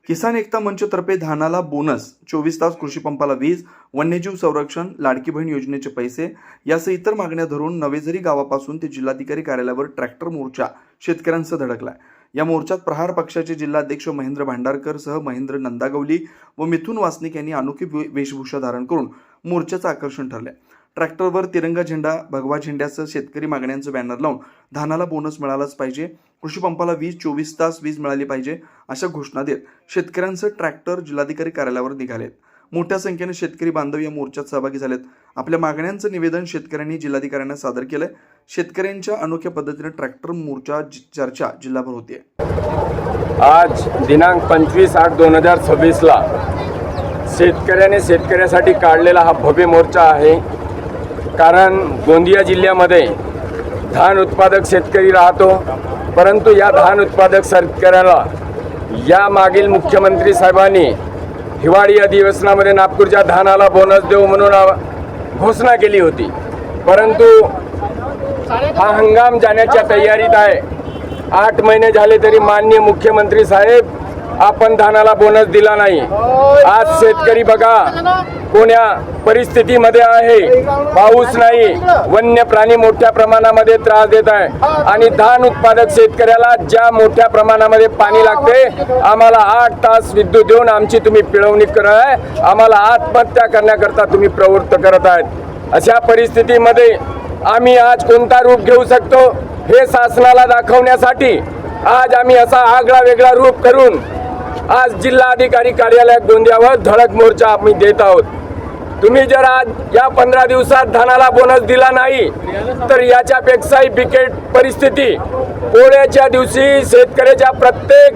किसान एकता मंचतर्फे धानाला bonus, 24 तास कृषी पंपाला वीज, वन्यजीव संरक्षण, लाडकी बहीण योजनेचे पैसे यासह इतर मागण्या धरून नवेझरी गावापासून ते जिल्हाधिकारी कार्यालयावर ट्रॅक्टर मोर्चा शेतकऱ्यांसह धडकलाय। या मोर्चात प्रहार पक्षाचे जिल्हाध्यक्ष महेंद्र भांडारकर सह महेंद्र नंदागवली व मिथुन वासनिक यांनी अनोखी वेशभूषा धारण करून मोर्चाचं आकर्षण ठरले। ट्रॅक्टरवर तिरंगा झेंडा, भगवा झेंड्यासह शेतकरी मागण्यांचं बॅनर लावून धानाला बोनस मिळालाच पाहिजे, कृषी पंपाला वीज, 24 तास वीज मिळाली पाहिजे अशा घोषणा देत शेतकऱ्यांचं ट्रॅक्टर जिल्हाधिकारी कार्यालयावर निघालेत। मोठ्या संख्येने शेतकरी बांधव या मोर्चात सहभागी झालेत। आपल्या मागण्यांचं निवेदन शेतकऱ्यांनी जिल्हाधिकाऱ्यांना सादर केलंय। शेतकऱ्यांच्या अनोख्या पद्धतीने ट्रॅक्टर मोर्चा चर्चा जिल्हाभर होते। आज दिनांक 25/8/2026 ला शेतकऱ्याने शेतकऱ्यासाठी काढलेला हा भव्य मोर्चा आहे। कारण गोंदिया जिल्ह्यामध्ये धान उत्पादक शेतकरी राहतो, परंतु या धान उत्पादक शेतकऱ्याला या मागील मुख्यमंत्री साहेबांनी हिवाळी अधिवेशनामध्ये नागपूरच्या धानाला बोनस देऊ म्हणून घोषणा केली होती, परंतु हा हंगाम जाण्याच्या तयारीत आहे। 8 महिने झाले तरी माननीय मुख्यमंत्री साहेब आपण धानाला बोनस दिला नाही। आज शेतकरी बघा कोण्या परिस्थितीमध्ये आहे, पाऊस नाही, वन्य प्राणी मोठ्या प्रमाणामध्ये त्रास देत आहे आणि धान उत्पादक शेतकऱ्याला ज्या मोठ्या प्रमाणामध्ये पाणी लागते, आम्हाला 8 तास विद्युत देऊन आमची तुम्ही पिळवणी करत आहे, आम्हाला आत्महत्या करण्याकरता तुम्ही प्रवृत्त करत आहेत। अशा परिस्थितीमध्ये आम्ही आज कोणता रूप घेऊ शकतो हे शासनाला दाखवण्यासाठी आज आम्ही असा आगळा वेगळा रूप करून आज जिल्हाधिकारी कार्यालयात गोंदियावर धडक मोर्चा आम्ही देत आहोत। तुम्ही जर आज या 15 दिवसात धानाला बोनस दिला नाही तर याच्यापेक्षाही बिकट परिस्थिती पोळ्याच्या दिवशी शेतकऱ्याच्या प्रत्येक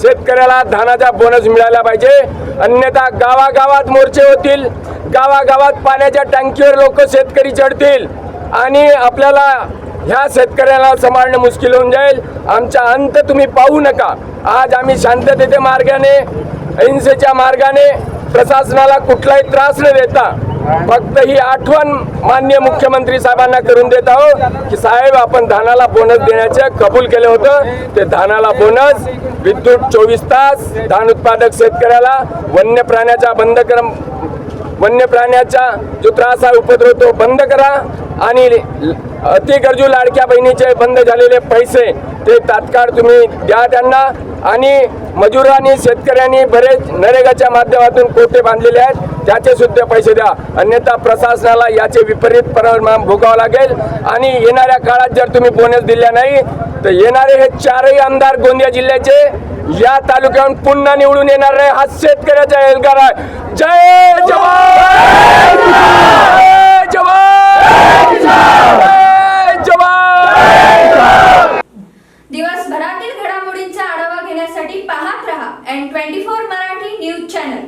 शेतकऱ्याला धानाचा बोनस मिळाला पाहिजे, अन्यथा गावागावात मोर्चे होतील, गावागावात पाण्याच्या टँकीवर लोक शेतकरी चढतील आणि आपल्याला ह्या शेतकऱ्याला सांभाळणं मुश्किल होऊन जाईल। आमचा अंत तुम्ही पाहू नका। आज आम्ही शांततेच्या मार्गाने, अहिंसेच्या मार्गाने प्रशासनाला कुठलाही त्रास न देता फक्त ही आठवण माननीय मुख्यमंत्री साहेबांना करून देत आहोत की साहेब आपण धानाला बोनस देण्याचे कबूल केले होतं, ते धानाला बोनस, विद्युत 24 तास, धान उत्पादक शेतकऱ्याला वन्य प्राण्याचा जो त्रास आहे उपद्रव तो बंद करा आणि अति गरजू लाडक्या बहिणीचे बंद झालेले पैसे ते तात्काळ तुम्ही द्या त्यांना आणि मजुरांनी शेतकऱ्यांनी बरेच नरेगाच्या माध्यमातून कोटे बांधलेले आहेत त्याचे सुद्धा पैसे द्या, अन्यथा प्रशासनाला याचे विपरीत परिणाम भोगावा लागेल आणि येणाऱ्या काळात जर तुम्ही बोनस दिला नाही तर येणारे हे 4ही आमदार गोंदिया जिल्ह्याचे या तालुक्याहून पुन्हा निवडून येणार आहे। हा शेतकऱ्याचा एल्गार आहे। जय जवान, जय जवान, जय जवान। दिवसभरातील घडामोडींचा आढावा घेण्यासाठी पाहत रहा N24 मराठी न्यूज चॅनल।